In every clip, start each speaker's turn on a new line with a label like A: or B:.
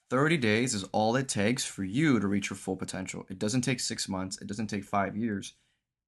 A: 30 days is all it takes for you to reach your full potential. It doesn't take 6 months. It doesn't take 5 years.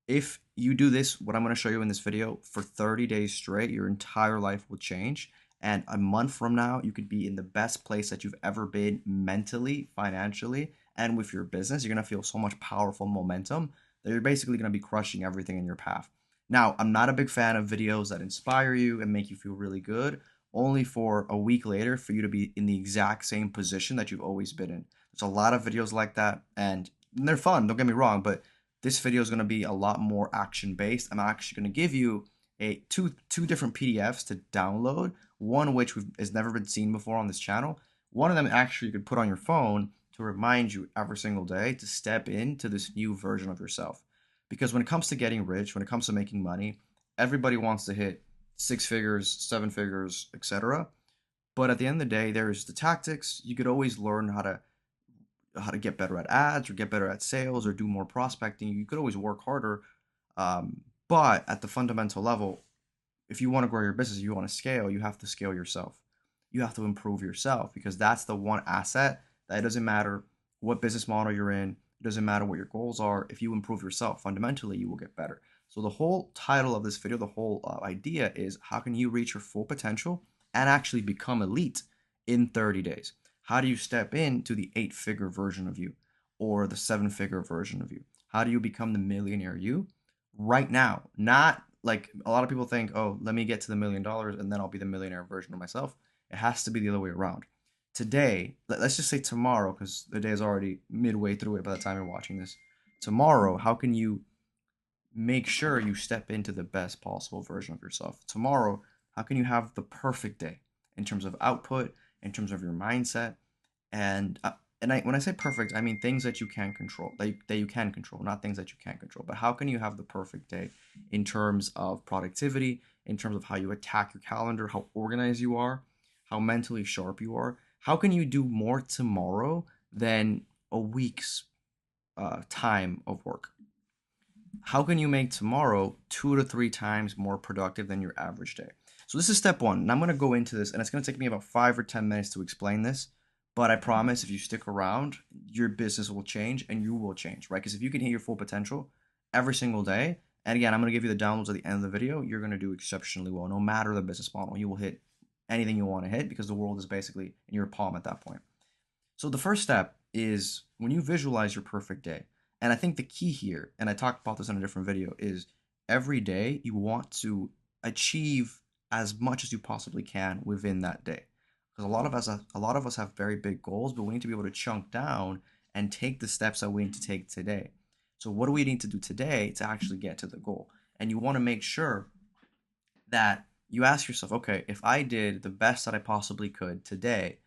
A: If you do this, what I'm going to show you in this video, for 30 days straight, your entire life will change. And a month from now, you could be in the best place that you've ever been mentally, financially, and with your business. You're going to feel so much powerful momentum that you're basically going to be crushing everything in your path. Now, I'm not a big fan of videos that inspire you and make you feel really good, only for a week later for you to be in the exact same position that you've always been in. There's a lot of videos like that, and they're fun, don't get me wrong, but this video is going to be a lot more action based. I'm actually going to give you two different PDFs to download, one which has never been seen before on this channel. One of them actually you could put on your phone to remind you every single day to step into this new version of yourself. Because when it comes to getting rich, when it comes to making money, everybody wants to hit 6 figures, 7 figures, etc. But at the end of the day, there's the tactics. You could always learn how to get better at ads or get better at sales or do more prospecting. You could always work harder. But at the fundamental level, if you want to grow your business, you want to scale, you have to scale yourself. You have to improve yourself because that's the one asset that it doesn't matter what business model you're in, it doesn't matter what your goals are. If you improve yourself, fundamentally, you will get better. So the whole title of this video, the whole idea is how can you reach your full potential and actually become elite in 30 days? How do you step into the 8 figure version of you or the 7 figure version of you? How do you become the millionaire you right now? Not like a lot of people think, oh, let me get to the $1 million and then I'll be the millionaire version of myself. It has to be the other way around. Today, let's just say tomorrow, because the day is already midway through it by the time you're watching this. Tomorrow, how can you make sure you step into the best possible version of yourself? Tomorrow, how can you have the perfect day in terms of output, in terms of your mindset, and when I say perfect, I mean things that you can control, that you can control, not things that you can't control. But how can you have the perfect day in terms of productivity, in terms of how you attack your calendar, how organized you are, how mentally sharp you are? How can you do more tomorrow than a week's time of work? How can you make tomorrow 2 to 3 times more productive than your average day? So this is step one, and I'm going to go into this, and it's going to take me about 5 or 10 minutes to explain this. But I promise, if you stick around, your business will change, and you will change, right? Because if you can hit your full potential every single day, and again, I'm going to give you the downloads at the end of the video, you're going to do exceptionally well, no matter the business model. You will hit anything you want to hit because the world is basically in your palm at that point. So the first step is when you visualize your perfect day. And I think the key here, and I talked about this in a different video, is every day you want to achieve as much as you possibly can within that day. Because a lot of us have very big goals, but we need to be able to chunk down and take the steps that we need to take today. So what do we need to do today to actually get to the goal? And you want to make sure that you ask yourself, okay, if I did the best that I possibly could today,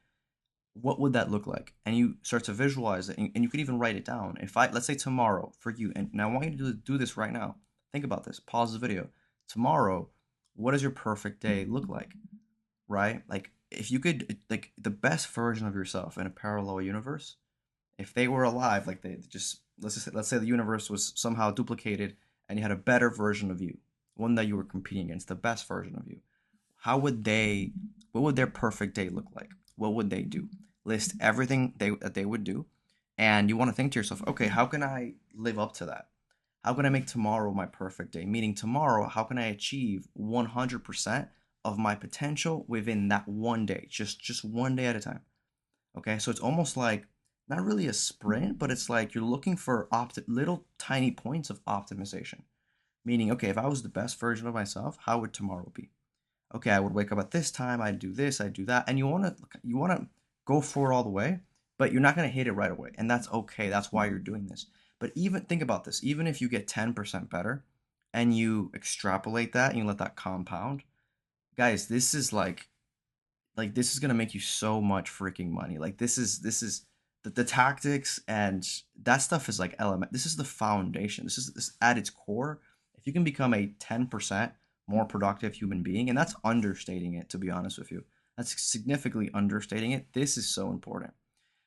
A: what would that look like? And you start to visualize it, and you could even write it down. If I, let's say tomorrow for you, and I want you to do this right now. Think about this. Pause the video. Tomorrow, what does your perfect day look like? Right? Like if you could, like the best version of yourself in a parallel universe, if they were alive, like they just let's say the universe was somehow duplicated, and you had a better version of you, one that you were competing against, the best version of you. How would they? What would their perfect day look like? What would they do? List everything that they would do, and you want to think to yourself, okay, how can I live up to that? How can I make tomorrow my perfect day? Meaning tomorrow, how can I achieve 100% of my potential within that one day, just one day at a time? Okay, so it's almost like not really a sprint, but it's like you're looking for little tiny points of optimization. Meaning, okay, if I was the best version of myself, how would tomorrow be? Okay, I would wake up at this time, I'd do this, I'd do that, and you want to go for it all the way, but you're not going to hit it right away, and that's okay. That's why you're doing this. But even think about this, even if you get 10% better and you extrapolate that and you let that compound, guys, this is like this is going to make you so much freaking money. Like this is the tactics and that stuff is like element. This is the foundation. This at its core. If you can become a 10% more productive human being, and that's understating it, to be honest with you. That's significantly understating it. This is so important.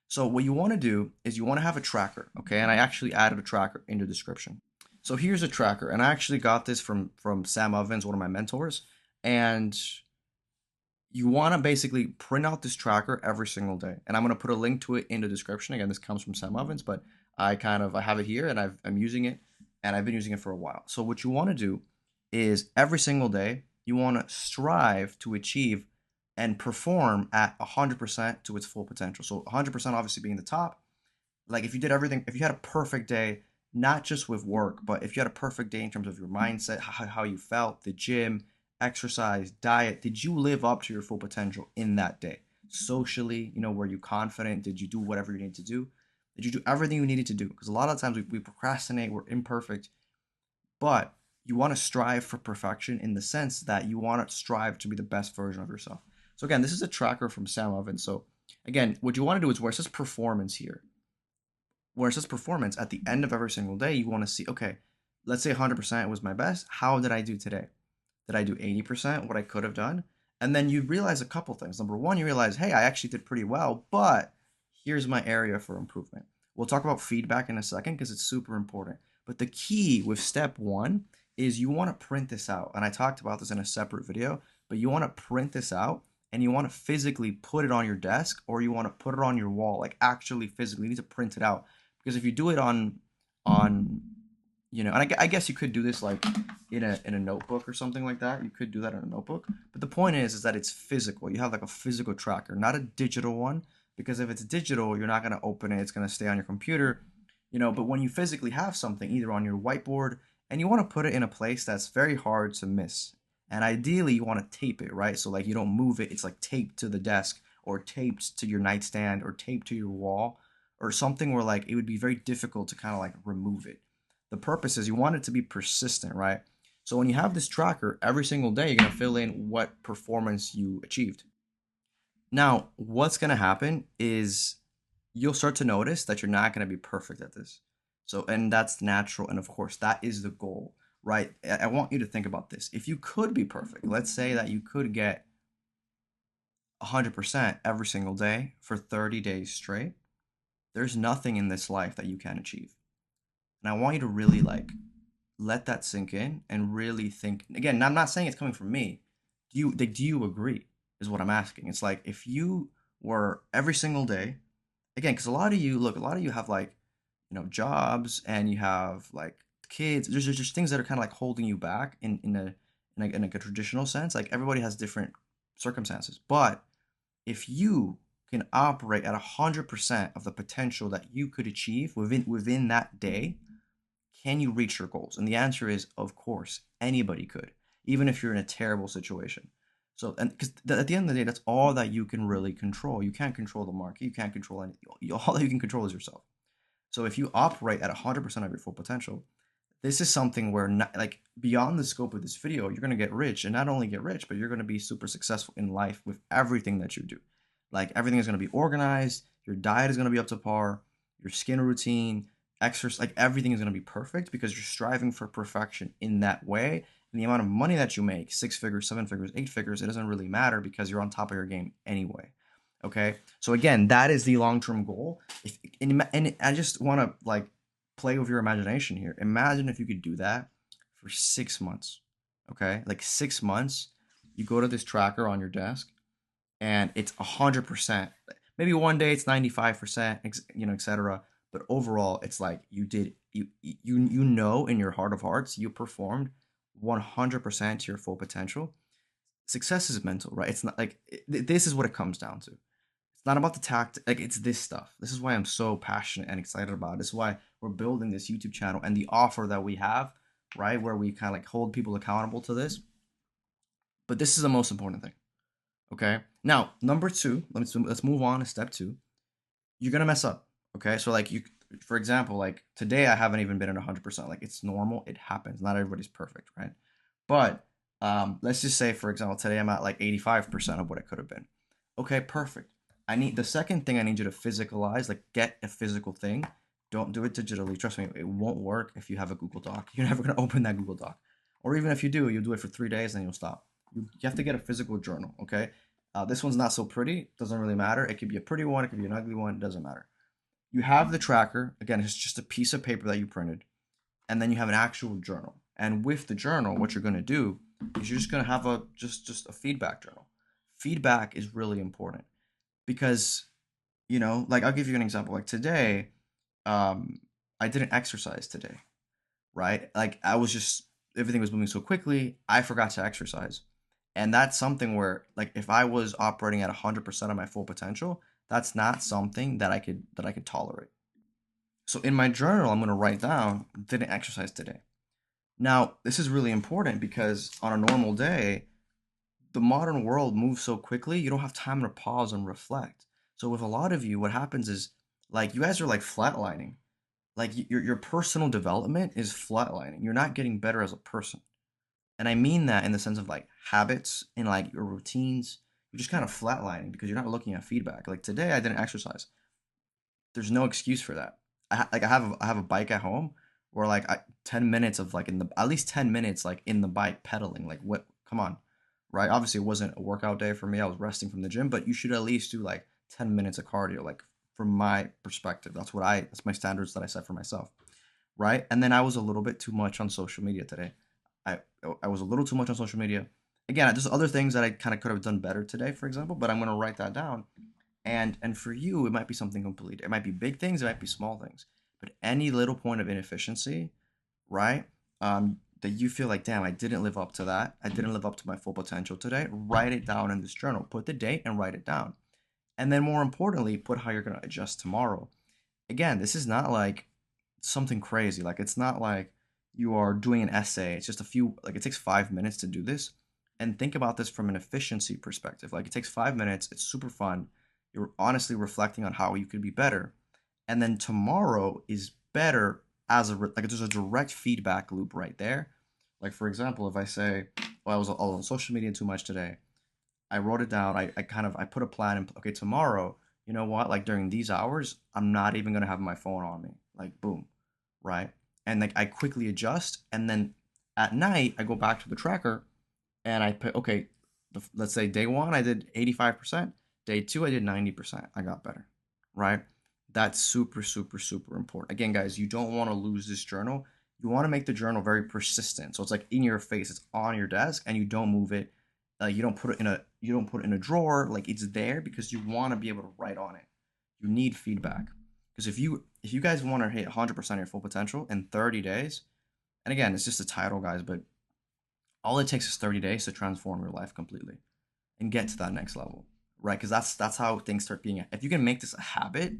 A: So what you want to do is you want to have a tracker, okay? And I actually added a tracker in the description. So here's a tracker, and I actually got this from Sam Ovens, one of my mentors, and you want to basically print out this tracker every single day. And I'm going to put a link to it in the description. Again, this comes from Sam Ovens, but I have it here and I'm using it and I've been using it for a while. So what you want to do is every single day, you want to strive to achieve and perform at 100% to its full potential. So 100% obviously being the top. Like if you did everything, if you had a perfect day, not just with work, but if you had a perfect day in terms of your mindset, how you felt, the gym, exercise, diet, did you live up to your full potential in that day? Socially, were you confident? Did you do whatever you needed to do? Did you do everything you needed to do? Because a lot of times we procrastinate, we're imperfect, but you want to strive for perfection in the sense that you want to strive to be the best version of yourself. So again, this is a tracker from Sam Ovens. So again, what you want to do is where it says performance here, where it says performance at the end of every single day, you want to see, okay, let's say 100% was my best. How did I do today? Did I do 80% what I could have done? And then you realize a couple things. Number one, you realize, hey, I actually did pretty well, but here's my area for improvement. We'll talk about feedback in a second because it's super important. But the key with step one is you want to print this out. And I talked about this in a separate video, but you want to print this out and you want to physically put it on your desk or you want to put it on your wall, like actually physically. You need to print it out because if you do it on and I guess you could do this like in a notebook or something like that. You could do that in a notebook. But the point is that it's physical. You have like a physical tracker, not a digital one. Because if it's digital, you're not going to open it. It's going to stay on your computer, But when you physically have something, either on your whiteboard, and you want to put it in a place that's very hard to miss. And ideally, you want to tape it, right? So like you don't move it. It's like taped to the desk or taped to your nightstand or taped to your wall or something where like it would be very difficult to kind of like remove it. The purpose is you want it to be persistent, right? So when you have this tracker, every single day you're going to fill in what performance you achieved. Now, what's going to happen is you'll start to notice that you're not going to be perfect at this. So, and that's natural. And of course, that is the goal, right? I want you to think about this. If you could be perfect, let's say that you could get 100% every single day for 30 days straight, there's nothing in this life that you can't achieve. And I want you to really like let that sink in and really think. Again, I'm not saying it's coming from me. Do you agree? Is what I'm asking. It's like if you were every single day, again, because a lot of you have like, jobs and you have like kids. There's just things that are kind of like holding you back in a traditional sense. Like everybody has different circumstances, but if you can operate at 100% of the potential that you could achieve within that day, can you reach your goals? And the answer is, of course, anybody could, even if you're in a terrible situation. So, and because at the end of the day, that's all that you can really control. You can't control the market. You can't control anything. All that you can control is yourself. So, if you operate at 100% of your full potential, this is something where, not, like, beyond the scope of this video, you're going to get rich. And not only get rich, but you're going to be super successful in life with everything that you do. Like, everything is going to be organized. Your diet is going to be up to par. Your skin routine, exercise, like everything is going to be perfect because you're striving for perfection in that way. And the amount of money that you make, 6 figures, 7 figures, 8 figures, it doesn't really matter because you're on top of your game anyway. Okay. So again, that is the long-term goal. And I just want to like play with your imagination here. Imagine if you could do that for 6 months. Okay. Like 6 months, you go to this tracker on your desk and it's 100%. Maybe one day it's 95%, etc. But overall, it's like you in your heart of hearts, you performed 100% to your full potential. Success is mental, right? It's not like this is what it comes down to. It's not about the tactic, like it's this stuff. This is why I'm so passionate and excited about it. This is why we're building this YouTube channel and the offer that we have, right? Where we kind of like hold people accountable to this. But this is the most important thing. Okay. Now, number two, let's move on to step two. You're gonna mess up. Okay. So like for example, like today I haven't even been at 100%. Like it's normal. It happens. Not everybody's perfect, right? But let's just say, for example, today I'm at like 85% of what it could have been. Okay, perfect. The second thing I need you to physicalize, like get a physical thing. Don't do it digitally. Trust me, it won't work if you have a Google Doc. You're never gonna open that Google Doc. Or even if you do, you'll do it for 3 days and you'll stop. You have to get a physical journal, okay? This one's not so pretty. Doesn't really matter. It could be a pretty one. It could be an ugly one. It doesn't matter. You have the tracker. Again, it's just a piece of paper that you printed. And then you have an actual journal. And with the journal, what you're going to do is you're just going to have just a feedback journal. feedback is really important because, you know, like I'll give you an example. Like today, um, I didn't exercise today, right? Like I was just everything was moving so quickly, I forgot to exercise. And that's something where like if I was operating at 100% of my full potential, that's not something that I could tolerate. So in my journal, I'm going to write down didn't exercise today. Now, this is really important because on a normal day, the modern world moves so quickly, you don't have time to pause and reflect. So with a lot of you, what happens is like you guys are like flatlining. Like your personal development is flatlining. You're not getting better as a person. And I mean that in the sense of like habits and like your routines. You're just kind of flatlining because you're not looking at feedback. Like today I didn't exercise. There's no excuse for that. I have a bike at home where 10 minutes of like in the at least 10 minutes like in the bike pedaling. Like what, come on. Right? Obviously it wasn't a workout day for me. I was resting from the gym, but you should at least do like 10 minutes of cardio like from my perspective. That's my standards that I set for myself, right? And then I was a little bit too much on social media today. I I was a little too much on social media. Again, there's other things that I kind of could have done better today, for example, but I'm gonna write that down. And for you, it might be something complete. It might be big things, it might be small things. But any little point of inefficiency, right? That you feel like, damn, I didn't live up to that. I didn't live up to my full potential today. Write it down in this journal. Put the date and write it down. And then more importantly, put how you're gonna adjust tomorrow. Again, this is not like something crazy. Like it's not like you are doing an essay. It's just a few like it takes 5 minutes to do this. And think about this from an efficiency perspective. Like it takes 5 minutes, it's super fun. You're honestly reflecting on how you could be better. And then tomorrow is better as like there's a direct feedback loop right there. Like for example, if I say, well, I was on social media too much today. I wrote it down. I put a plan in. Okay, tomorrow, you know what? Like during these hours, I'm not even gonna have my phone on me. Like boom, right? And like I quickly adjust, and then at night I go back to the tracker, and I put okay. Let's say day one I did 85%. Day two I did 90%. I got better, right? That's super super super important. Again, guys, you don't want to lose this journal. You want to make the journal very persistent. So it's like in your face. It's on your desk, and you don't move it. You don't put it in a drawer. Like it's there because you want to be able to write on it. You need feedback because if you guys want to hit 100% of your full potential in 30 days, and again, it's just a title, guys, but all it takes is 30 days to transform your life completely and get to that next level, right? Because that's how things start being. If you can make this a habit,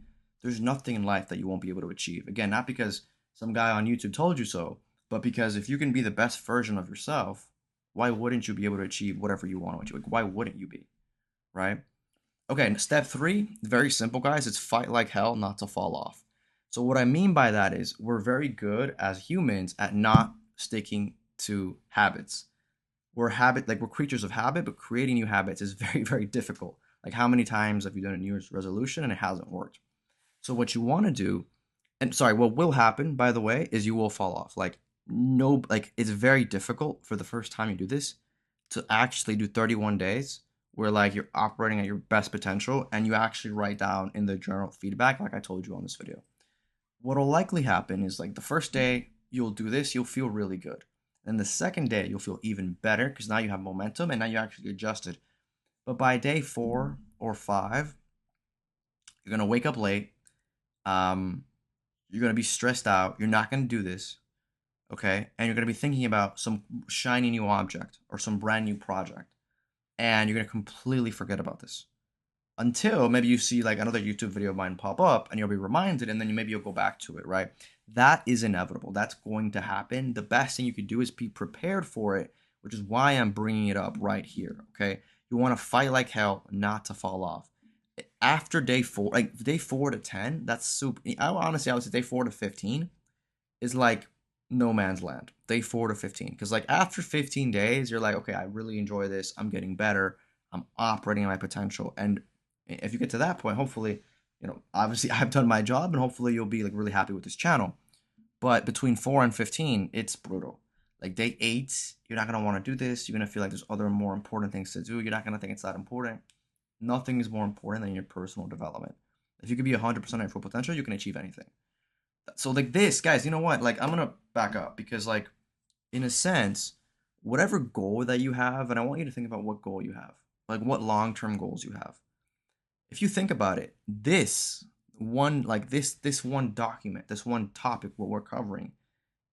A: there's nothing in life that you won't be able to achieve. Again, not because some guy on YouTube told you so, but because if you can be the best version of yourself, why wouldn't you be able to achieve whatever you want to achieve? Like, why wouldn't you be, right? Okay, step three, very simple, guys. It's fight like hell not to fall off. So what I mean by that is we're very good as humans at not sticking to habits. We're creatures of habit, but creating new habits is very, very difficult. Like how many times have you done a New Year's resolution and it hasn't worked? So what you want to do, and sorry, what will happen, by the way, is you will fall off. Like no, like it's very difficult for the first time you do this to actually do 31 days where like you're operating at your best potential and you actually write down in the journal feedback like I told you on this video. What'll likely happen is like the first day you'll do this, you'll feel really good. And the second day you'll feel even better because now you have momentum and now you actually adjusted. But by day 4 or 5, you're gonna wake up late. Um, you're gonna be stressed out. You're not gonna do this, okay? And you're gonna be thinking about some shiny new object or some brand new project, and you're gonna completely forget about this until maybe you see like another YouTube video of mine pop up and you'll be reminded and then maybe you'll go back to it, right? That is inevitable. That's going to happen. The best thing you could do is be prepared for it, which is why I'm bringing it up right here, okay? You want to fight like hell not to fall off. After day 4, like day 4 to 10, that's super. I would say day 4 to 15 is like no man's land. Day 4 to 15. Because like after 15 days, you're like, okay, I really enjoy this. I'm getting better. I'm operating at my potential. And if you get to that point, hopefully, you know, obviously I've done my job and hopefully you'll be like really happy with this channel. But between 4 and 15, it's brutal. Like day 8, you're not gonna want to do this. You're gonna feel like there's other more important things to do. You're not gonna think it's that important. Nothing is more important than your personal development. If you could be 100% at your full potential, you can achieve anything. So like this, guys, you know what? Like I'm gonna back up because in a sense, whatever goal that you have, and I want you to think about what goal you have. like what long-term goals you have. If you think about it, this one, like this one document, this one topic, what we're covering,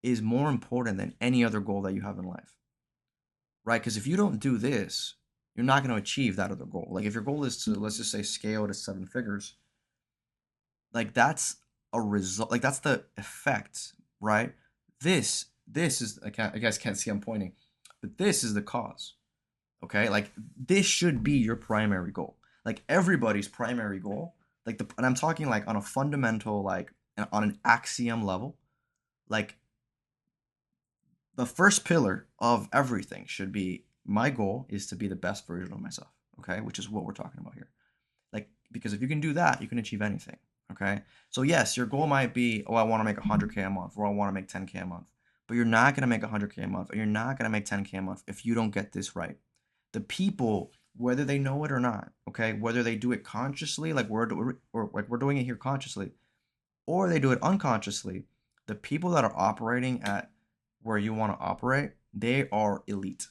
A: is more important than any other goal that you have in life, right? Because if you don't do this, you're not going to achieve that other goal. Like if your goal is to, let's just say, scale to 7 figures, like that's a result, like that's the effect, right? This is, I guys can't see I'm pointing, but this is the cause. Okay, like this should be your primary goal. Like everybody's primary goal, like and I'm talking like on a fundamental, like on an axiom level, like the first pillar of everything should be my goal is to be the best version of myself. Okay, which is what we're talking about here. Like, because if you can do that, you can achieve anything. Okay. So yes, your goal might be, oh, I want to make 100K a month, or I want to make 10K a month. But you're not going to make 100K a month, or you're not going to make 10K a month if you don't get this right. The people, whether they know it or not, okay, whether they do it consciously, like we're doing it here consciously, or they do it unconsciously, the people that are operating at where you want to operate, they are elite.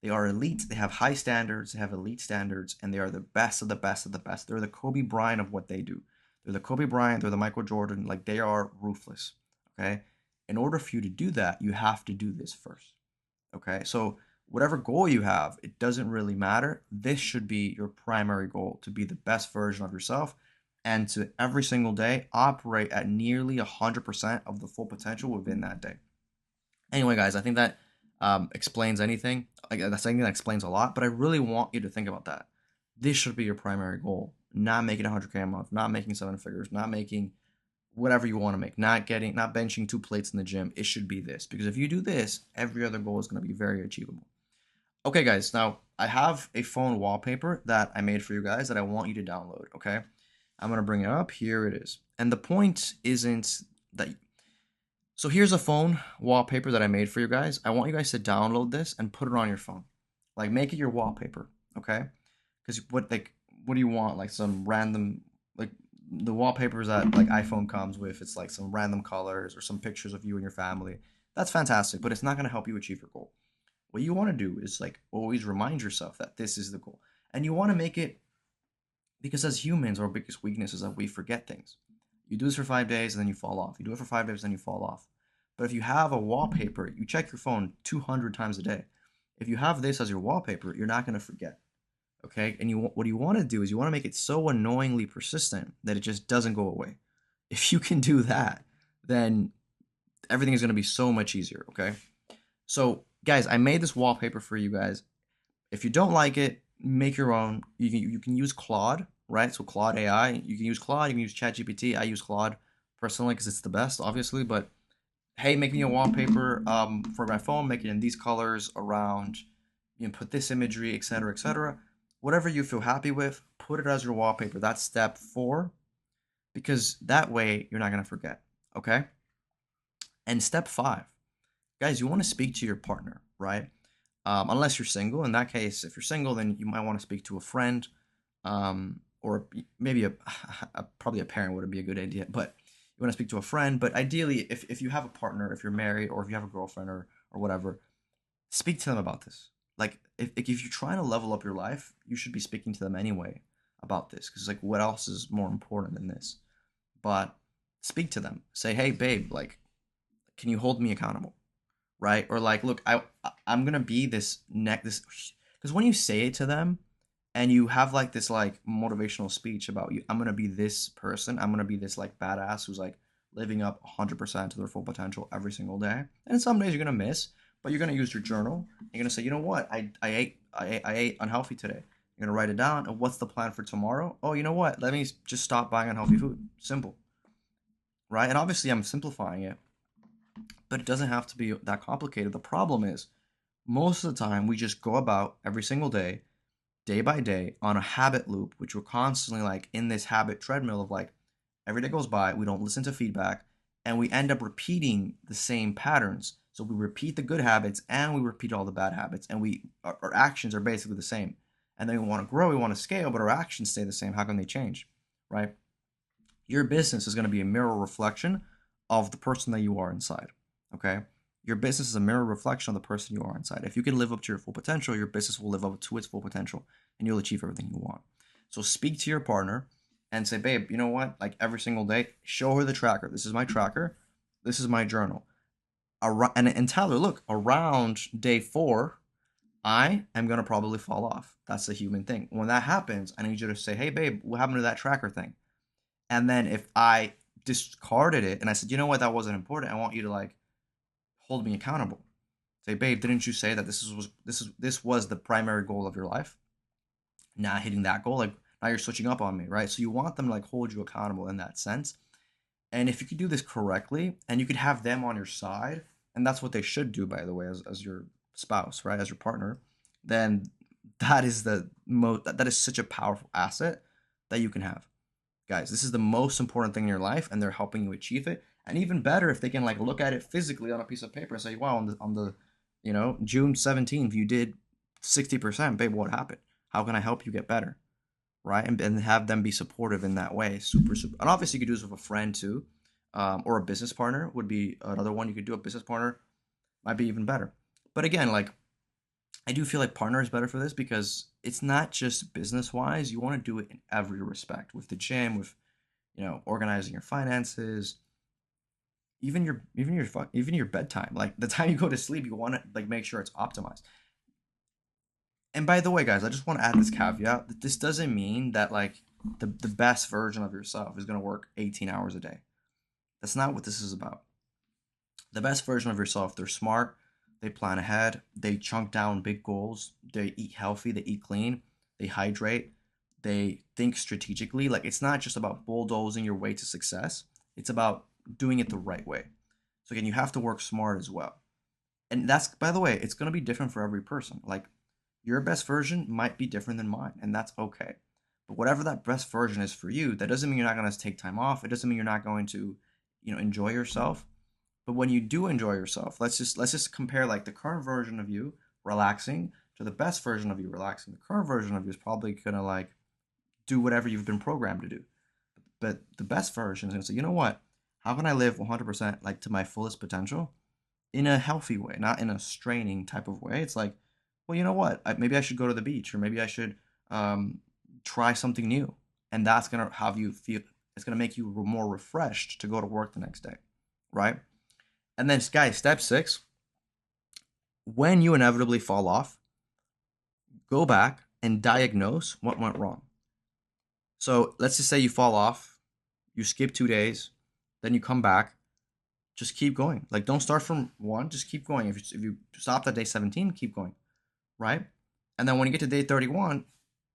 A: They are elite. They have high standards. They have elite standards, and they are the best of the best of the best. They're the Kobe Bryant of what they do. They're the Kobe Bryant. They're the Michael Jordan. Like they are ruthless. Okay. In order for you to do that, you have to do this first. Okay. So whatever goal you have, it doesn't really matter. This should be your primary goal, to be the best version of yourself and to every single day operate at nearly 100% of the full potential within that day. Anyway, guys, I think that explains anything. Like that's something that explains a lot. But I really want you to think about that. This should be your primary goal. Not making 100K a month. Not making 7 figures. Not making whatever you want to make. Not benching 2 plates in the gym. It should be this, because if you do this, every other goal is going to be very achievable. Okay, guys. Now I have a phone wallpaper that I made for you guys that I want you to download. Okay, I'm gonna bring it up. Here it is. And the point isn't that so here's a phone wallpaper that I made for you guys. I want you guys to download this and put it on your phone. Like make it your wallpaper, okay? Because what do you want? Like some random like the wallpapers that like iPhone comes with, it's like some random colors or some pictures of you and your family. That's fantastic, but it's not gonna help you achieve your goal. What you want to do is like always remind yourself that this is the goal. And you want to make it because as humans, our biggest weakness is that we forget things. You do this for 5 days and then you fall off. You do it for 5 days and then you fall off. But if you have a wallpaper, you check your phone 200 times a day. If you have this as your wallpaper, you're not going to forget. Okay? And what you want to do is you want to make it so annoyingly persistent that it just doesn't go away. If you can do that, then everything is going to be so much easier. Okay? So, guys, I made this wallpaper for you guys. If you don't like it, make your own. You can use Claude, right? So Claude AI. You can use Claude. You can use ChatGPT. I use Claude personally because it's the best, obviously. But hey, make me a wallpaper for my phone. Make it in these colors around. You know, put this imagery, etc., etc. Whatever you feel happy with, put it as your wallpaper. That's step 4, because that way you're not gonna forget. Okay. And step 5, guys, you want to speak to your partner, right? Unless you're single. In that case, if you're single, then you might want to speak to a friend, or maybe probably a parent wouldn't be a good idea, but you want to speak to a friend. But ideally, if you have a partner, if you're married, or if you have a girlfriend or whatever, speak to them about this. Like if you're trying to level up your life, you should be speaking to them anyway about this, because like what else is more important than this? But speak to them. Say, hey, babe, like, can you hold me accountable? Right? Or like, look, I'm gonna be this, because when you say it to them and you have like this like motivational speech about you, I'm gonna be this person, I'm gonna be this like badass who's like living up 100% to their full potential every single day. And some days you're gonna miss, but you're gonna use your journal. You're gonna say, you know what, I ate unhealthy today. You're gonna write it down. And what's the plan for tomorrow? Oh, you know what? Let me just stop buying unhealthy food. Simple, right? And obviously, I'm simplifying it, but it doesn't have to be that complicated. The problem is, most of the time, we just go about every single day by day, on a habit loop, which we're constantly like in this habit treadmill of like every day goes by, we don't listen to feedback, and we end up repeating the same patterns. So we repeat the good habits and we repeat all the bad habits, and our actions are basically the same. And then we want to grow, we want to scale, but our actions stay the same. How can they change, right? Your business is going to be a mirror reflection of the person that you are inside. Okay. Your business is a mirror reflection of the person you are inside. If you can live up to your full potential, your business will live up to its full potential. and you'll achieve everything you want. So speak to your partner and say, babe, you know what? Like every single day, show her the tracker. This is my tracker. This is my journal. And tell her, look, around day 4, I am going to probably fall off. That's a human thing. When that happens, I need you to say, hey, babe, what happened to that tracker thing? And then if I discarded it and I said, you know what, that wasn't important, I want you to like hold me accountable. Say, babe, didn't you say that this was the primary goal of your life? Not hitting that goal, like now you're switching up on me, right? So you want them to like hold you accountable in that sense. And if you could do this correctly and you could have them on your side, and that's what they should do, by the way, as your spouse, right? As your partner, then that is that is such a powerful asset that you can have. Guys, this is the most important thing in your life, and they're helping you achieve it. And even better if they can like look at it physically on a piece of paper and say, wow, on the June 17th, you did 60%, babe, what happened? How can I help you get better? Right? And have them be supportive in that way. Super, super. And obviously, you could do this with a friend too, or a business partner would be another one. You could do a business partner, might be even better. But again, like I do feel like partner is better for this because it's not just business wise. You want to do it in every respect with the gym, with organizing your finances, even your bedtime. Like the time you go to sleep, you want to like make sure it's optimized. And by the way, guys, I just want to add this caveat that this doesn't mean that like the best version of yourself is going to work 18 hours a day. That's not what this is about. The best version of yourself, they're smart, they plan ahead, they chunk down big goals, they eat healthy, they eat clean, they hydrate, they think strategically. Like it's not just about bulldozing your way to success, it's about doing it the right way. So again, you have to work smart as well. And that's, by the way, it's going to be different for every person. Like your best version might be different than mine, and that's okay. But whatever that best version is for you, that doesn't mean you're not going to take time off. It doesn't mean you're not going to, enjoy yourself. But when you do enjoy yourself, let's just compare like the current version of you relaxing to the best version of you relaxing. The current version of you is probably gonna like do whatever you've been programmed to do. But the best version is gonna say, you know what? How can I live 100% like to my fullest potential in a healthy way, not in a straining type of way? It's like, well, you know what? Maybe I should go to the beach, or maybe I should try something new, and that's gonna have you feel. It's gonna make you more refreshed to go to work the next day, right? And then, guys, step 6: when you inevitably fall off, go back and diagnose what went wrong. So let's just say you fall off, you skip 2 days, then you come back. Just keep going. Like don't start from 1. Just keep going. If you stop at day 17, keep going, right? And then when you get to day 31,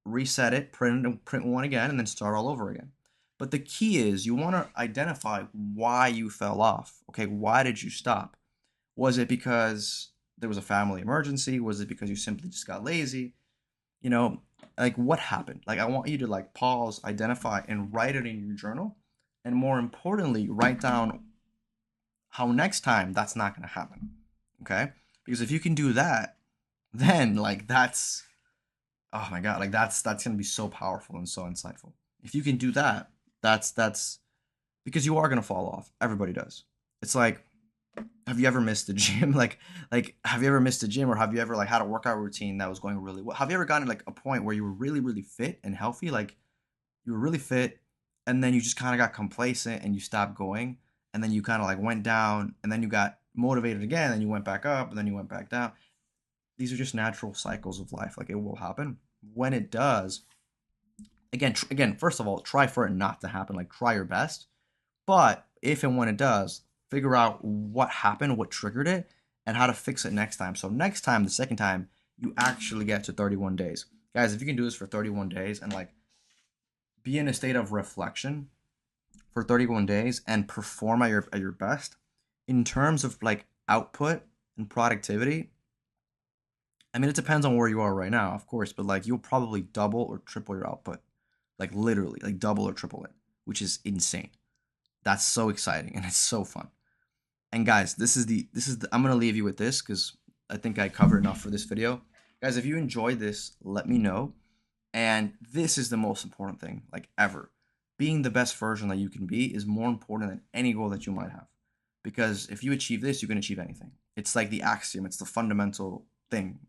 A: reset it, print one again, and then start all over again. But the key is you want to identify why you fell off. Okay, why did you stop? Was it because there was a family emergency? Was it because you simply just got lazy? You know, like what happened? Like I want you to like pause, identify, and write it in your journal. And more importantly, write down how next time that's not going to happen. Okay? Because if you can do that, then like that's oh my god, like that's going to be so powerful and so insightful. If you can do that, that's because you are going to fall off. Everybody does. It's like have you ever missed the gym? Like have you ever missed a gym, or have you ever like had a workout routine that was going really well? Have you ever gotten like a point where you were really, really fit and healthy? Like you were really fit and then you just kind of got complacent and you stopped going, and then you kind of like went down, and then you got motivated again and you went back up, and then you went back down. These are just natural cycles of life. Like it will happen. When it does, again, first of all, try for it not to happen. Like try your best. But if and when it does, figure out what happened, what triggered it, and how to fix it next time. So next time, the second time, you actually get to 31 days. Guys, if you can do this for 31 days and like be in a state of reflection for 31 days and perform at your best in terms of like output and productivity, I mean, it depends on where you are right now, of course, but like you'll probably double or triple your output. Like literally, like double or triple it, which is insane. That's so exciting and it's so fun. And guys, this is the I'm gonna leave you with this because I think I covered enough for this video. Guys, if you enjoyed this, let me know. And this is the most important thing, like ever. Being the best version that you can be is more important than any goal that you might have. Because if you achieve this, you can achieve anything. It's like the axiom, it's the fundamental thing,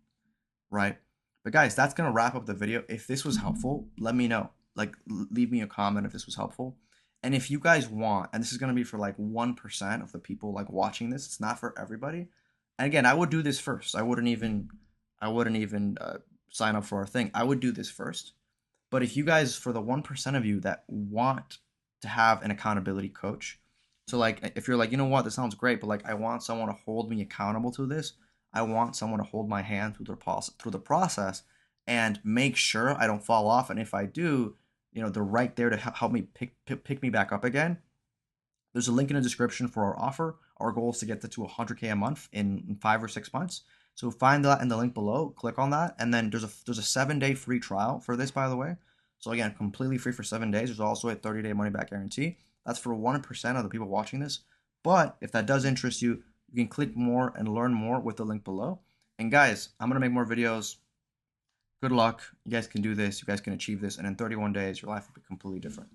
A: right? But guys, that's gonna wrap up the video. If this was helpful, let me know. Like, leave me a comment if this was helpful. And if you guys want, and this is gonna be for like 1% of the people like watching this, it's not for everybody. And again, I would do this first. I wouldn't even sign up for our thing. I would do this first. But if you guys, for the 1% of you that want to have an accountability coach, so like if you're like, you know what, this sounds great, but like I want someone to hold me accountable to this. I want someone to hold my hand through the process and make sure I don't fall off. And if I do, they're right there to help me pick me back up again. There's a link in the description for our offer. Our goal is to get to 100K a month in 5 or 6 months. So find that in the link below, click on that, and then there's a 7-day free trial for this, by the way. So again, completely free for 7 days. There's also a 30-day money back guarantee. That's for 1% of the people watching this. But if that does interest you, you can click more and learn more with the link below. And guys, I'm gonna make more videos. Good luck. You guys can do this. You guys can achieve this, and in 31 days, your life will be completely different.